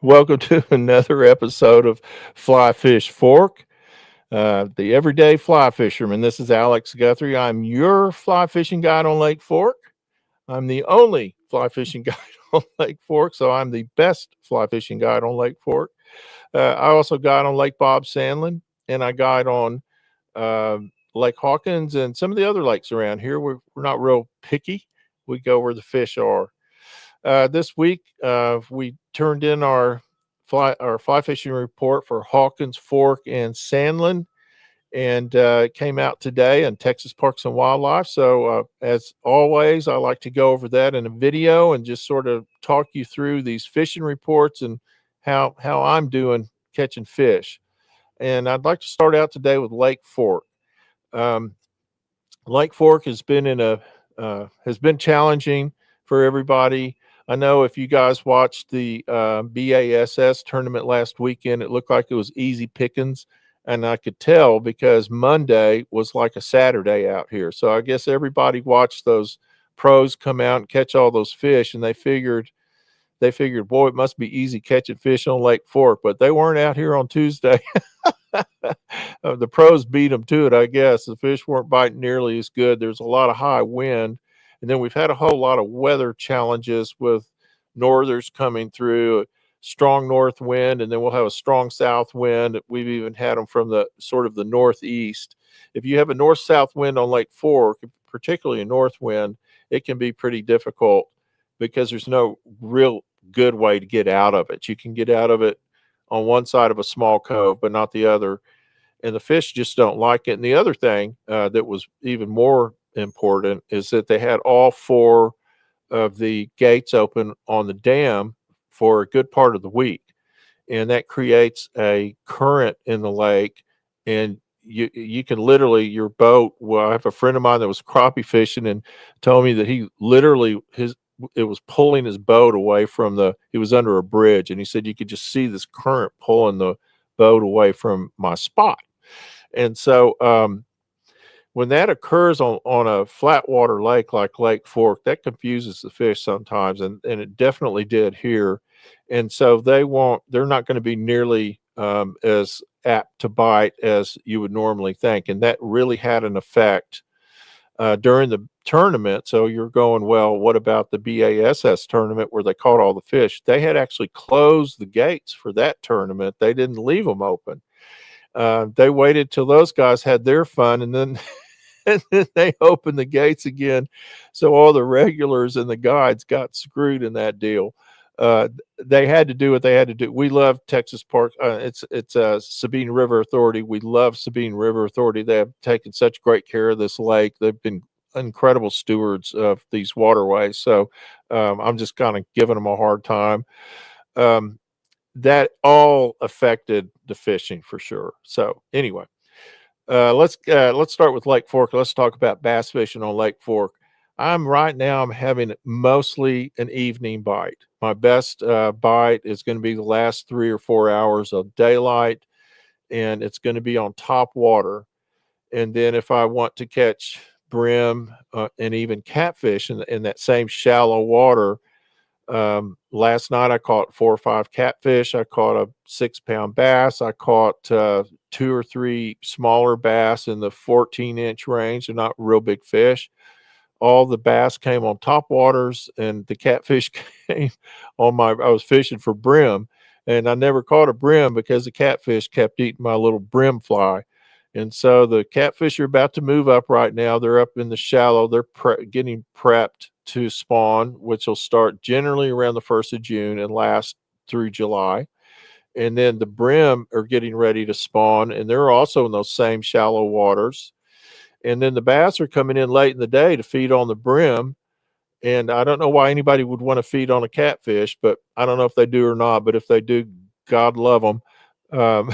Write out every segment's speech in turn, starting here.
Welcome to another episode of Fly Fish Fork, the everyday fly fisherman. This is Alex Guthrie. I'm your fly fishing guide on Lake Fork. I'm the only fly fishing guide on Lake Fork, so I'm the best fly fishing guide on Lake Fork. I also guide on Lake Bob Sandlin, and I guide on uh, Lake Hawkins and some of the other lakes around here. We're not real picky. We go where the fish are. This week, we turned in our fly fishing report for Hawkins, Fork, and Sandlin, and it came out today on Texas Parks and Wildlife. So, as always, I like to go over that in a video and just sort of talk you through these fishing reports and how I'm doing catching fish. And I'd like to start out today with Lake Fork. Um, Lake Fork has been challenging for everybody. I know if you guys watched the BASS tournament last weekend, it looked like it was easy pickings, and I could tell because Monday was like a Saturday out here. So I guess everybody watched those pros come out and catch all those fish, and they figured, boy, it must be easy catching fish on Lake Fork, but they weren't out here on Tuesday. The pros beat them to it, I guess. The fish weren't biting nearly as good. There's a lot of high wind. And then we've had a whole lot of weather challenges with northers coming through, strong north wind, and then we'll have a strong south wind. We've even had them from the sort of the northeast. If you have a north south wind on Lake Fork, particularly a north wind, it can be pretty difficult because there's no real good way to get out of it. You can get out of it on one side of a small cove, but not the other. And the fish just don't like it. And the other thing that was even more important is that they had all four of the gates open on the dam for a good part of the week. And that creates a current in the lake. And you can literally, your boat, well, I have a friend of mine that was crappie fishing and told me that he literally, it was pulling his boat away from he was under a bridge. And he said, you could just see this current pulling the boat away from my spot. And so when that occurs on a flat water lake like Lake Fork, that confuses the fish sometimes, and it definitely did here. And so they're not going to be nearly as apt to bite as you would normally think. And that really had an effect during the tournament. So you're going, well, what about the BASS tournament where they caught all the fish? They had actually closed the gates for that tournament. They didn't leave them open. They waited till those guys had their fun, and then and then they opened the gates again. So all the regulars and the guides got screwed in that deal. They had to do what they had to do. We love Texas Park. It's Sabine River Authority. We love Sabine River Authority. They have taken such great care of this lake. They've been incredible stewards of these waterways. So I'm just kind of giving them a hard time. Um, that all affected the fishing for sure. So anyway, let's start with Lake Fork. Let's talk about bass fishing on Lake Fork. I'm having mostly an evening bite. My best bite is going to be the last 3 or 4 hours of daylight, and it's going to be on top water. And then if I want to catch brim and even catfish in that same shallow water, last night I caught 4 or 5 catfish. I caught a 6 pound bass. I caught 2 or 3 smaller bass in the 14-inch range. They're not real big fish. All the bass came on top waters, and the catfish came I was fishing for brim, and I never caught a brim because the catfish kept eating my little brim fly. And so the catfish are about to move up right now. They're up in the shallow. They're getting prepped to spawn, which will start generally around the 1st of June and last through July. And then the brim are getting ready to spawn, and they're also in those same shallow waters. And then the bass are coming in late in the day to feed on the brim. And I don't know why anybody would want to feed on a catfish, but I don't know if they do or not. But if they do, God love them. Um,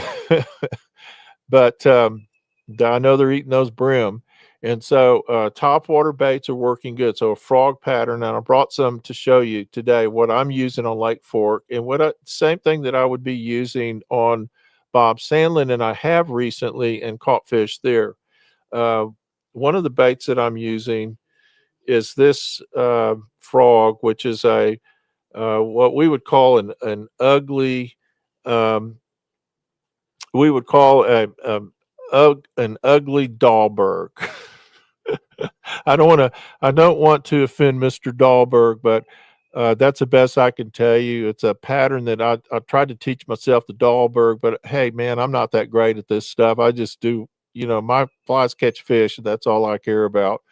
but I know they're eating those brim. And so top water baits are working good. So a frog pattern, and I brought some to show you today what I'm using on Lake Fork, and same thing that I would be using on Bob Sandlin, and I have recently and caught fish there. Uh, One of the baits that I'm using is this frog, which is a what we would call an ugly, um, we would call an ugly Dahlberg. I don't want to offend Mr. Dahlberg, but that's the best I can tell you. It's a pattern that I tried to teach myself the Dahlberg, but hey, man, I'm not that great at this stuff. I just do, my flies catch fish, and that's all I care about.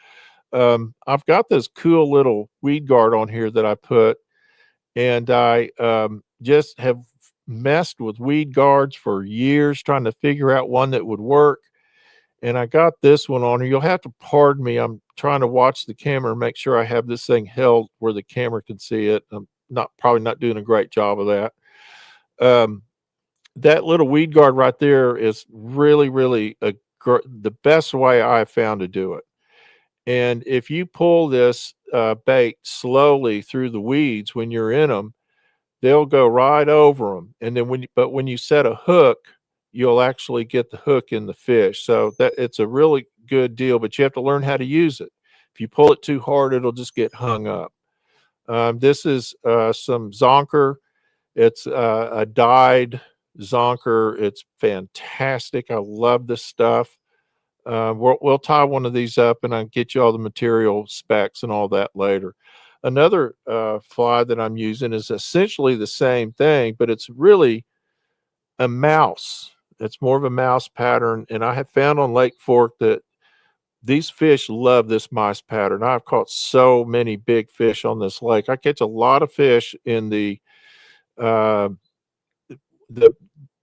I've got this cool little weed guard on here that I put, and I just have messed with weed guards for years trying to figure out one that would work. And I got this one on here. You'll have to pardon me. I'm trying to watch the camera and make sure I have this thing held where the camera can see it. I'm probably not doing a great job of that. Um, that little weed guard right there is really, really the best way I've found to do it. And if you pull this bait slowly through the weeds when you're in them, they'll go right over them. And then when you set a hook, you'll actually get the hook in the fish. So that it's a really good deal, but you have to learn how to use it. If you pull it too hard, it'll just get hung up. This is some zonker. It's a dyed zonker. It's fantastic. I love this stuff. We'll tie one of these up and I'll get you all the material specs and all that later. Another fly that I'm using is essentially the same thing, but it's really a mouse. It's more of a mouse pattern. And I have found on Lake Fork that these fish love this mice pattern. I've caught so many big fish on this lake. I catch a lot of fish in uh, the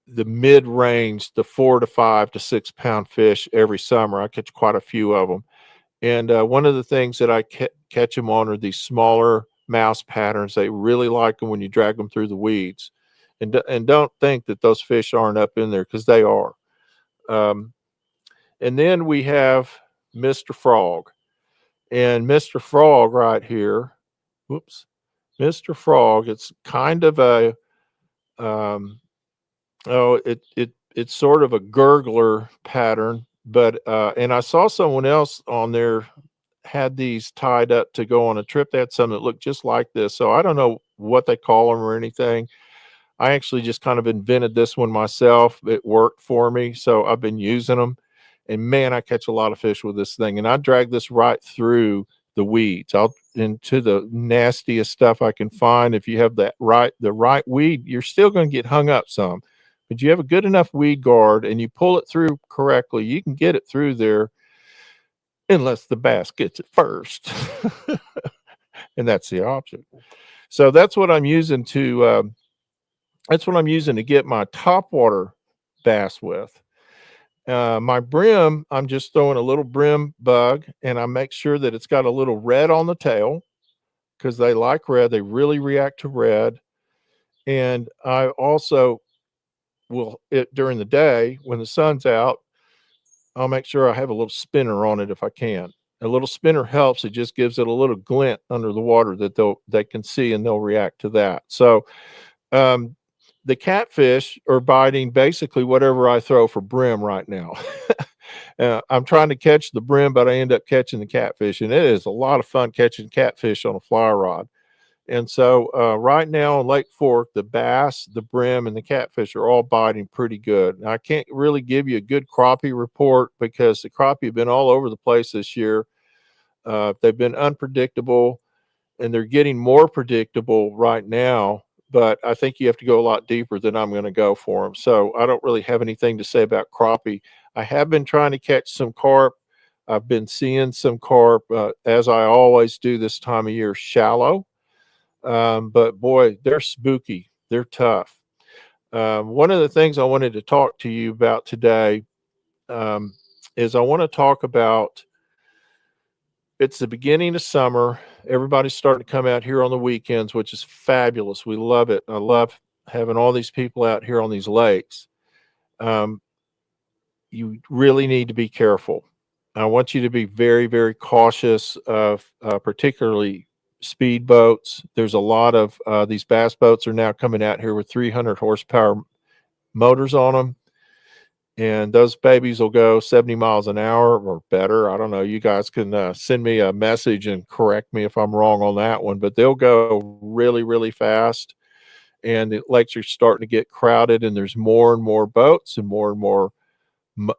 the mid range, the 4 to 5 to 6 pound fish every summer. I catch quite a few of them. And one of the things that I catch them on are these smaller mouse patterns. They really like them when you drag them through the weeds. And don't think that those fish aren't up in there, because they are. Um, and then we have Mr. Frog. And Mr. Frog right here, whoops, Mr. Frog, it's kind of a, um, oh, it's sort of a gurgler pattern, but and I saw someone else on there had these tied up to go on a trip. They had some that looked just like this. So I don't know what they call them or anything. I actually just kind of invented this one myself. It worked for me, so I've been using them. And man, I catch a lot of fish with this thing. And I drag this right through the weeds. I'll into the nastiest stuff I can find. If you have the right weed, you're still going to get hung up some. But you have a good enough weed guard and you pull it through correctly, you can get it through there, unless the bass gets it first. And that's the option. So that's what I'm using to get my topwater bass with. My brim, I'm just throwing a little brim bug, and I make sure that it's got a little red on the tail, because they like red. They really react to red. And I also during the day when the sun's out, I'll make sure I have a little spinner on it if I can. A little spinner helps. It just gives it a little glint under the water that they can see, and they'll react to that. So um, the catfish are biting basically whatever I throw for brim right now. I'm trying to catch the brim, but I end up catching the catfish, and it is a lot of fun catching catfish on a fly rod. And so right now in Lake Fork, the bass, the brim, and the catfish are all biting pretty good. Now, I can't really give you a good crappie report because the crappie have been all over the place this year. They've been unpredictable, and they're getting more predictable right now. But I think you have to go a lot deeper than I'm going to go for them. So I don't really have anything to say about crappie. I have been trying to catch some carp. I've been seeing some carp, as I always do this time of year, shallow. But boy, they're spooky. They're tough. One of the things I wanted to talk to you about today is I want to talk about, it's the beginning of summer. Everybody's starting to come out here on the weekends, which is fabulous. We love it. I love having all these people out here on these lakes. Um, you really need to be careful. I want you to be very, very cautious of particularly speed boats. There's a lot of these bass boats are now coming out here with 300 horsepower motors on them. and those babies will go 70 miles an hour or better. I don't know. You guys can send me a message and correct me if I'm wrong on that one, but they'll go really, really fast. And the lakes are starting to get crowded, and there's more and more boats and more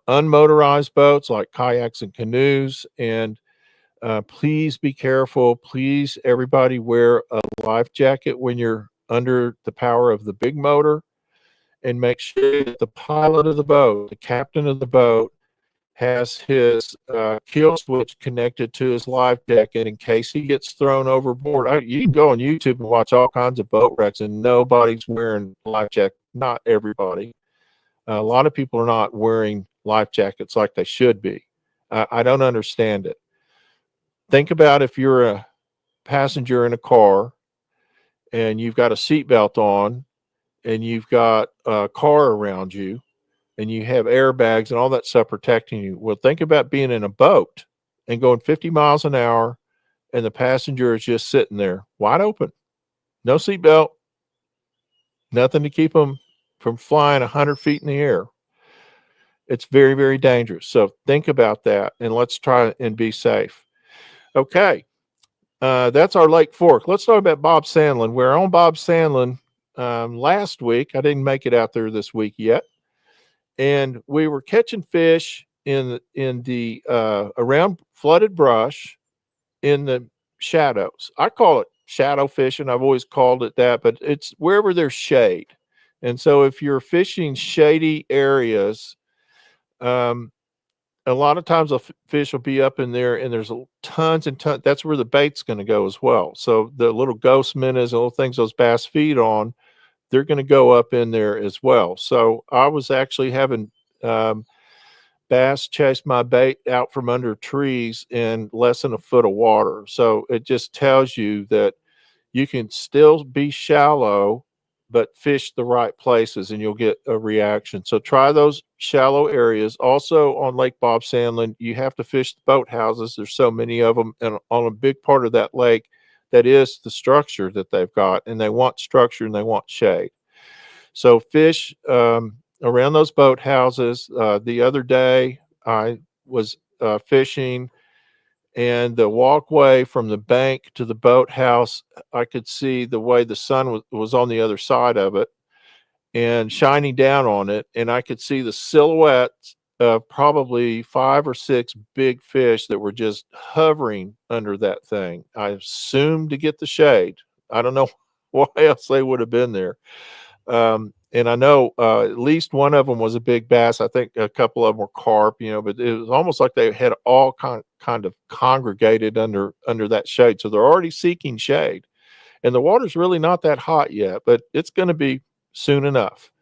unmotorized boats like kayaks and canoes. And please be careful. Please, everybody, wear a life jacket when you're under the power of the big motor, and make sure that the pilot of the boat, the captain of the boat, has his kill switch connected to his life jacket in case he gets thrown overboard. You can go on YouTube and watch all kinds of boat wrecks, and nobody's wearing life jacket. Not everybody. A lot of people are not wearing life jackets like they should be. I don't understand it. Think about if you're a passenger in a car and you've got a seatbelt on and you've got a car around you and you have airbags and all that stuff protecting you. Well, think about being in a boat and going 50 miles an hour and the passenger is just sitting there wide open, no seatbelt, nothing to keep them from flying 100 feet in the air. It's very, very dangerous. So think about that and let's try and be safe. Okay. That's our Lake Fork. Let's talk about Bob Sandlin. We're on Bob Sandlin last week. I didn't make it out there this week yet. And we were catching fish in the around flooded brush in the shadows. I call it shadow fishing. I've always called it that, but it's wherever there's shade. And so if you're fishing shady areas, a lot of times fish will be up in there and there's tons and tons. That's where the bait's going to go as well. So the little ghost minnows, the little things those bass feed on, they're going to go up in there as well. So I was actually having bass chase my bait out from under trees in less than a foot of water. So it just tells you that you can still be shallow, but fish the right places and you'll get a reaction. So try those shallow areas. Also on Lake Bob Sandlin, you have to fish the boathouses. There's so many of them. And on a big part of that lake, that is the structure that they've got. And they want structure and they want shade. So fish around those boathouses. The other day, I was fishing, and the walkway from the bank to the boathouse, I could see the way the sun was on the other side of it and shining down on it. And I could see the silhouettes of probably 5 or 6 big fish that were just hovering under that thing. I assumed to get the shade. I don't know why else they would have been there. And I know at least one of them was a big bass. I think a couple of them were carp, but it was almost like they had all kind of congregated under that shade. So they're already seeking shade. And the water's really not that hot yet, but it's going to be soon enough.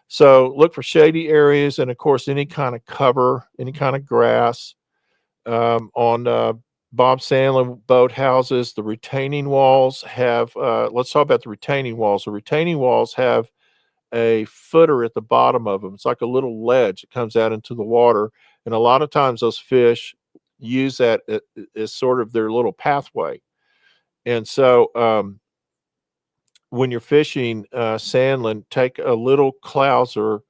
So look for shady areas and, of course, any kind of cover, any kind of grass. On Bob Sandlin boat houses, the retaining walls have, let's talk about the retaining walls. The retaining walls have a footer at the bottom of them. It's like a little ledge that comes out into the water. And a lot of times those fish use that as sort of their little pathway. And so when you're fishing Sandlin, take a little clouser,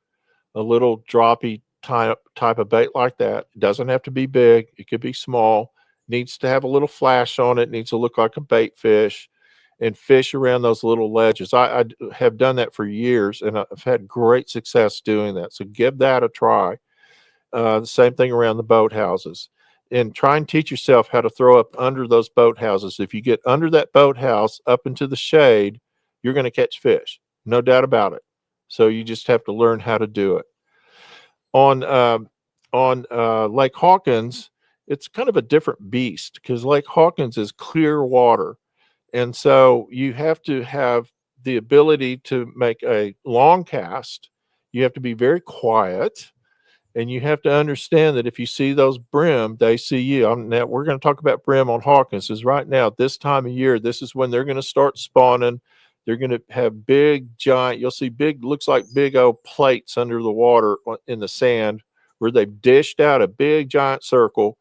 a little droppy type of bait like that. It doesn't have to be big. It could be small. Needs to have a little flash on it. Needs to look like a bait fish, and fish around those little ledges. I have done that for years, and I've had great success doing that. So give that a try. The same thing around the boathouses. And try and teach yourself how to throw up under those boathouses. If you get under that boathouse up into the shade, you're going to catch fish. No doubt about it. So you just have to learn how to do it. On Lake Hawkins, it's kind of a different beast because Lake Hawkins is clear water. And so you have to have the ability to make a long cast. You have to be very quiet. And you have to understand that if you see those brim, they see you. Now we're going to talk about brim on Hawkins. Is right now, this time of year, this is when they're going to start spawning. They're going to have big, giant, you'll see big, looks like big old plates under the water in the sand where they've dished out a big, giant circle.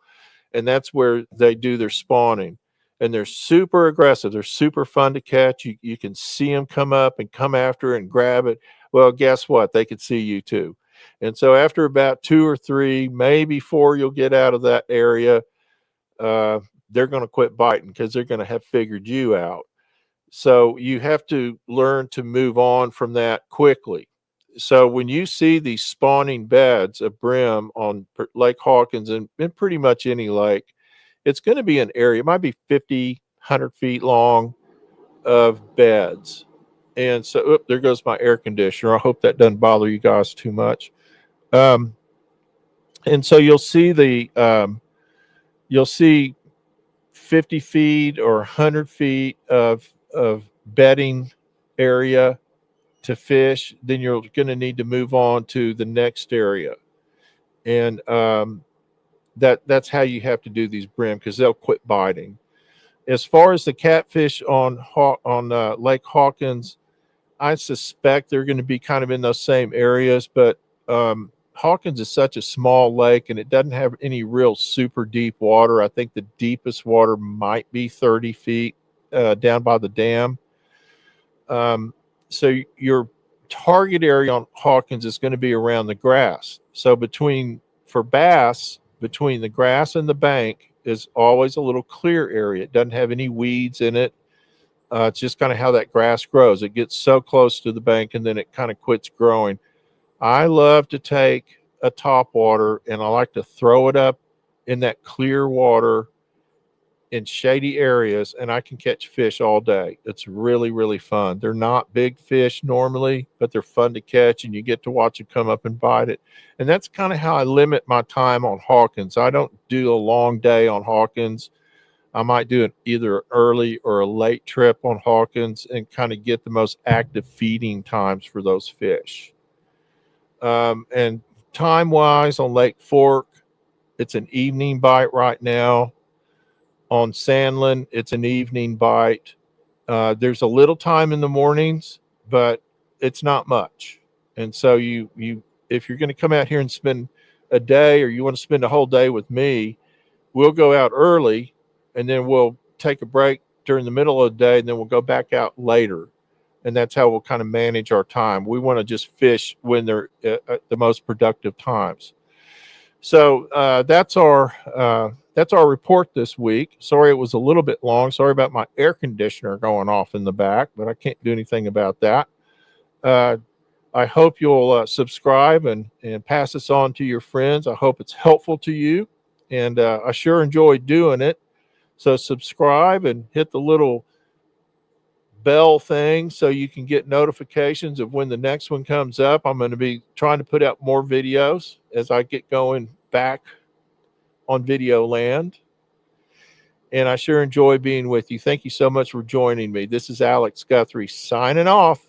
And that's where they do their spawning. And they're super aggressive. They're super fun to catch. You can see them come up and come after and grab it. Well, guess what? They could see you too. And so after about 2 or 3, maybe 4, you'll get out of that area. Uh, they're going to quit biting because they're going to have figured you out. So you have to learn to move on from that quickly. So when you see these spawning beds of brim on Lake Hawkins and pretty much any lake, it's going to be an area, it might be 50, 100 feet long of beds. And so, there goes my air conditioner. I hope that doesn't bother you guys too much. Um, and so you'll see 50 feet or 100 feet of bedding area to fish. Then you're going to need to move on to the next area. And that's how you have to do these brim because they'll quit biting. As far as the catfish on Lake Hawkins, I suspect they're going to be kind of in those same areas, but Hawkins is such a small lake and it doesn't have any real super deep water. I think the deepest water might be 30 feet down by the dam. So your target area on Hawkins is going to be around the grass. So for bass, between the grass and the bank is always a little clear area. It doesn't have any weeds in it. It's just kind of how that grass grows. It gets so close to the bank and then it kind of quits growing. I love to take a top water and I like to throw it up in that clear water in shady areas, and I can catch fish all day. It's really, really fun. They're not big fish normally, but they're fun to catch, and you get to watch them come up and bite it. And that's kind of how I limit my time on Hawkins. I don't do a long day on Hawkins. I might do either early or a late trip on Hawkins and kind of get the most active feeding times for those fish. And time wise on Lake Fork, it's an evening bite right now. On Sandlin, it's an evening bite. There's a little time in the mornings, but it's not much. And so if you're going to come out here and spend a day, or you want to spend a whole day with me, we'll go out early and then we'll take a break during the middle of the day and then we'll go back out later. And that's how we'll kind of manage our time. We want to just fish when they're at the most productive times. So that's our report this week. Sorry it was a little bit long. Sorry about my air conditioner going off in the back, but I can't do anything about that. I hope you'll subscribe and pass this on to your friends. I hope it's helpful to you, and I sure enjoy doing it. So subscribe and hit the little bell thing so you can get notifications of when the next one comes up. I'm going to be trying to put out more videos as I get going back on Video Land. And I sure enjoy being with you. Thank you so much for joining me. This is Alex Guthrie signing off.